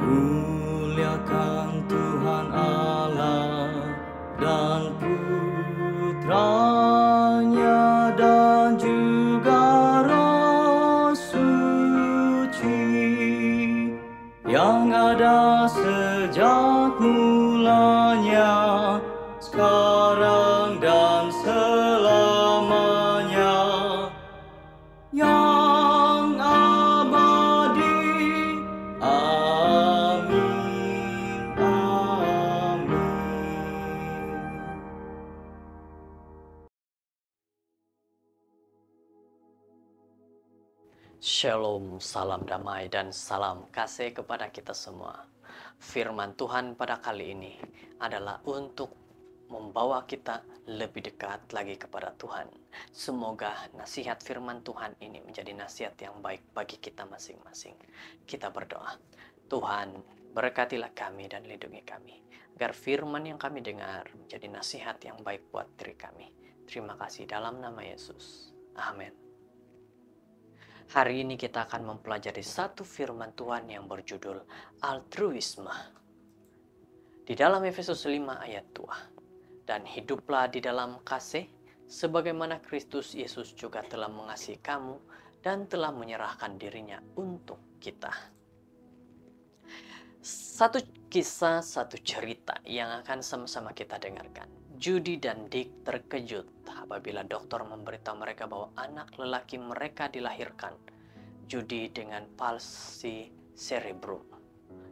Muliakan Tuhan Allah dan Putranya dan juga Roh Suci yang ada sejak mulanya, sekarang dan selamanya, yang abadi. Amin, amin. Shalom, salam damai dan salam kasih kepada kita semua. Firman Tuhan pada kali ini adalah untuk membawa kita lebih dekat lagi kepada Tuhan. Semoga nasihat firman Tuhan ini menjadi nasihat yang baik bagi kita masing-masing. Kita berdoa. Tuhan, berkatilah kami dan lindungi kami, agar firman yang kami dengar menjadi nasihat yang baik buat diri kami. Terima kasih dalam nama Yesus. Amin. Hari ini kita akan mempelajari satu firman Tuhan yang berjudul altruisme. Di dalam Efesus 5 ayat 2. Dan hiduplah di dalam kasih, sebagaimana Kristus Yesus juga telah mengasihi kamu dan telah menyerahkan dirinya untuk kita. Satu kisah, satu cerita yang akan sama-sama kita dengarkan. Judy dan Dick terkejut apabila dokter memberitahu mereka bahwa anak lelaki mereka dilahirkan. Judy dengan palsi cerebrum,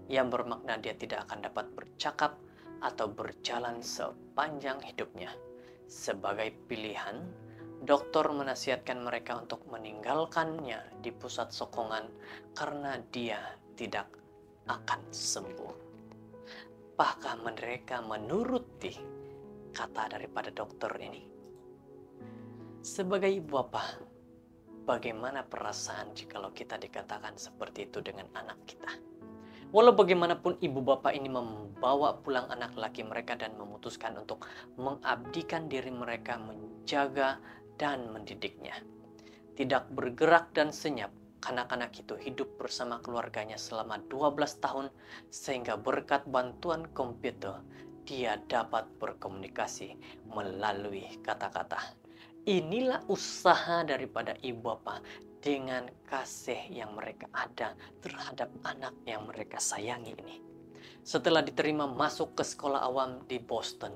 yang bermakna dia tidak akan dapat bercakap atau berjalan sepanjang hidupnya. Sebagai pilihan, dokter menasihatkan mereka untuk meninggalkannya di pusat sokongan karena dia tidak akan sembuh. Apakah mereka menuruti kata daripada dokter ini? Sebagai ibu bapa, bagaimana perasaan jikalau kita dikatakan seperti itu dengan anak kita? Walau bagaimanapun ibu bapa ini membawa pulang anak laki mereka dan memutuskan untuk mengabdikan diri mereka menjaga dan mendidiknya. Tidak bergerak dan senyap, anak-anak itu hidup bersama keluarganya selama 12 tahun sehingga berkat bantuan komputer dia dapat berkomunikasi melalui kata-kata. Inilah usaha daripada ibu bapa dengan kasih yang mereka ada terhadap anak yang mereka sayangi ini. Setelah diterima masuk ke sekolah awam di Boston,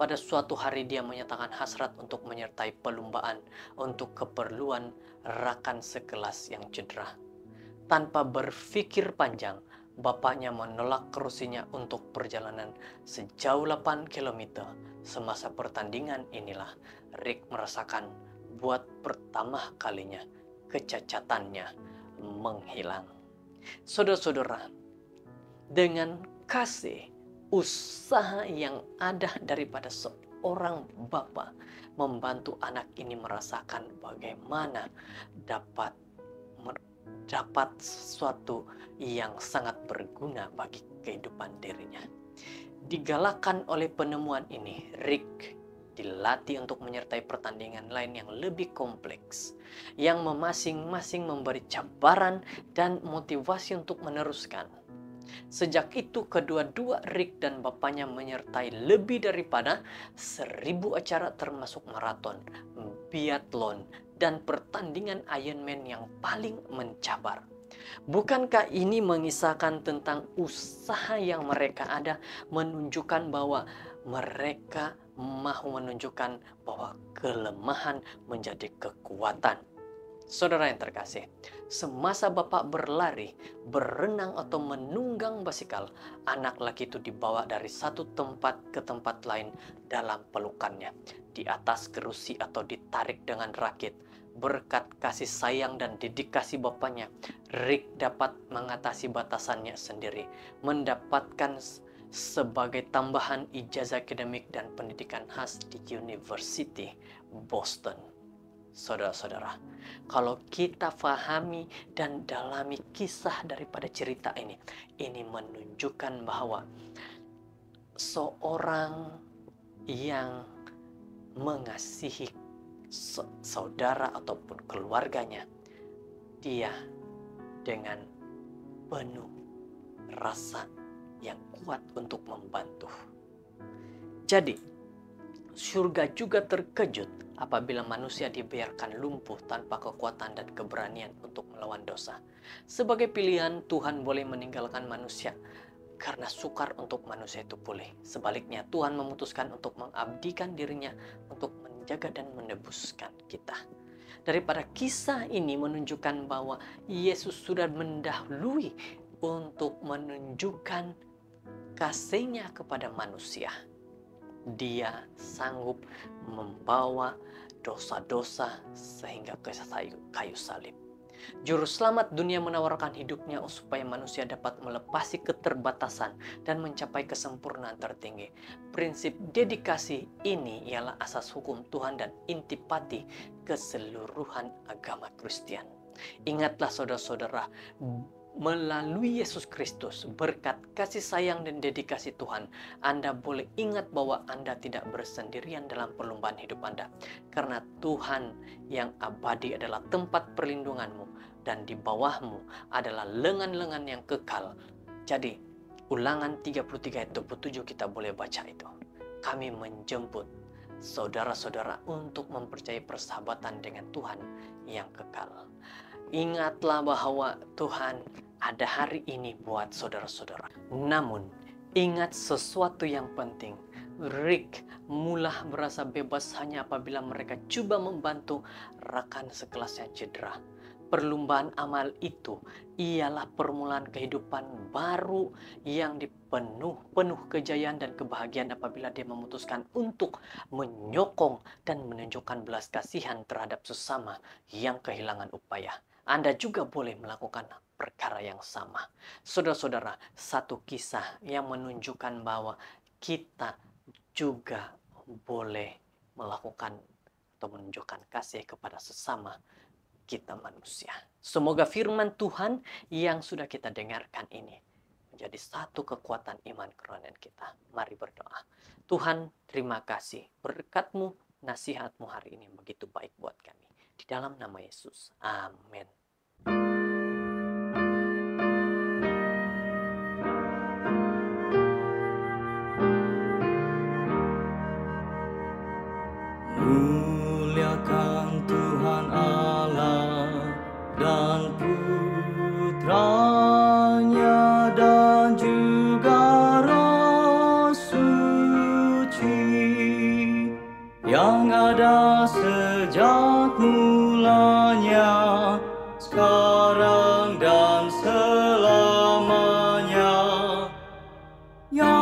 pada suatu hari dia menyatakan hasrat untuk menyertai perlombaan untuk keperluan rakan sekelas yang cedera. Tanpa berpikir panjang, bapaknya menolak kursinya untuk perjalanan sejauh 8 km. Semasa pertandingan inilah Rick merasakan buat pertama kalinya kecacatannya menghilang. Saudara-saudara, dengan kasih, usaha yang ada daripada seorang bapa membantu anak ini merasakan bagaimana dapat sesuatu yang sangat berguna bagi kehidupan dirinya. Digalakkan oleh penemuan ini, Rick dilatih untuk menyertai pertandingan lain yang lebih kompleks, yang masing-masing memberi cabaran dan motivasi untuk meneruskan. Sejak itu kedua-dua Rick dan bapaknya menyertai lebih daripada 1000 acara termasuk maraton, biathlon, dan pertandingan Ironman yang paling mencabar. Bukankah ini mengisahkan tentang usaha yang mereka ada, menunjukkan bahwa mereka mau menunjukkan bahwa kelemahan menjadi kekuatan. Saudara yang terkasih, semasa bapak berlari, berenang atau menunggang basikal, anak laki itu dibawa dari satu tempat ke tempat lain dalam pelukannya, di atas kerusi atau ditarik dengan rakit. Berkat kasih sayang dan dedikasi bapaknya, Rick dapat mengatasi batasannya sendiri, mendapatkan sebagai tambahan ijazah akademik dan pendidikan khas di University Boston. Saudara-saudara, kalau kita fahami dan dalami kisah daripada cerita ini menunjukkan bahwa seorang yang mengasihi saudara ataupun keluarganya, dia dengan penuh rasa yang kuat untuk membantu. Jadi, surga juga terkejut apabila manusia dibiarkan lumpuh tanpa kekuatan dan keberanian untuk melawan dosa. Sebagai pilihan, Tuhan boleh meninggalkan manusia karena sukar untuk manusia itu pulih. Sebaliknya, Tuhan memutuskan untuk mengabdikan dirinya untuk menjaga dan menebuskan kita. Daripada kisah ini menunjukkan bahwa Yesus sudah mendahului untuk menunjukkan kasih-Nya kepada manusia. Dia sanggup membawa dosa-dosa sehingga ke kayu salib. Juru selamat dunia menawarkan hidupnya supaya manusia dapat melepasi keterbatasan dan mencapai kesempurnaan tertinggi. Prinsip dedikasi ini ialah asas hukum Tuhan dan intipati keseluruhan agama Kristen. Ingatlah saudara-saudara, melalui Yesus Kristus, berkat kasih sayang dan dedikasi Tuhan, Anda boleh ingat bahwa Anda tidak bersendirian dalam perlombaan hidup Anda. Karena Tuhan yang abadi adalah tempat perlindunganmu, dan di bawahmu adalah lengan-lengan yang kekal. Jadi, Ulangan 33 ayat 27 kita boleh baca itu. Kami menjemput saudara-saudara untuk mempercayai persahabatan dengan Tuhan yang kekal. Ingatlah bahwa Tuhan ada hari ini buat saudara-saudara. Namun, ingat sesuatu yang penting. Rick mula merasa bebas hanya apabila mereka coba membantu rekan sekelas yang cedera. Perlombaan amal itu ialah permulaan kehidupan baru yang penuh kejayaan dan kebahagiaan apabila dia memutuskan untuk menyokong dan menunjukkan belas kasihan terhadap sesama yang kehilangan upaya. Anda juga boleh melakukan perkara yang sama. Saudara-saudara, satu kisah yang menunjukkan bahwa kita juga boleh melakukan atau menunjukkan kasih kepada sesama kita manusia. Semoga firman Tuhan yang sudah kita dengarkan ini menjadi satu kekuatan iman kerohanian kita. Mari berdoa. Tuhan, terima kasih. Berkat-Mu, nasihat-Mu hari ini begitu baik buat kami. Di dalam nama Yesus. Amin. Muliakan Tuhan Allah dan Putranya dan juga Roh Suci yang ada sejak mulanya, sekarang dan selamanya. Ya